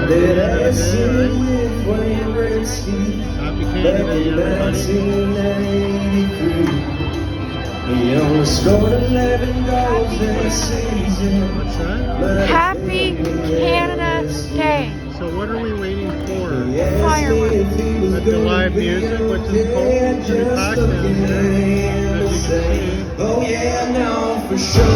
Did I see when Gretzky Happy back Canada in Day, everybody. 1983? He only scored 11 goals in a season. What's that? Happy Canada Day. So what are we waiting for? Fireworks. With the live music, which is cold, pretty packed down here, as you can see. Oh yeah, no, for sure.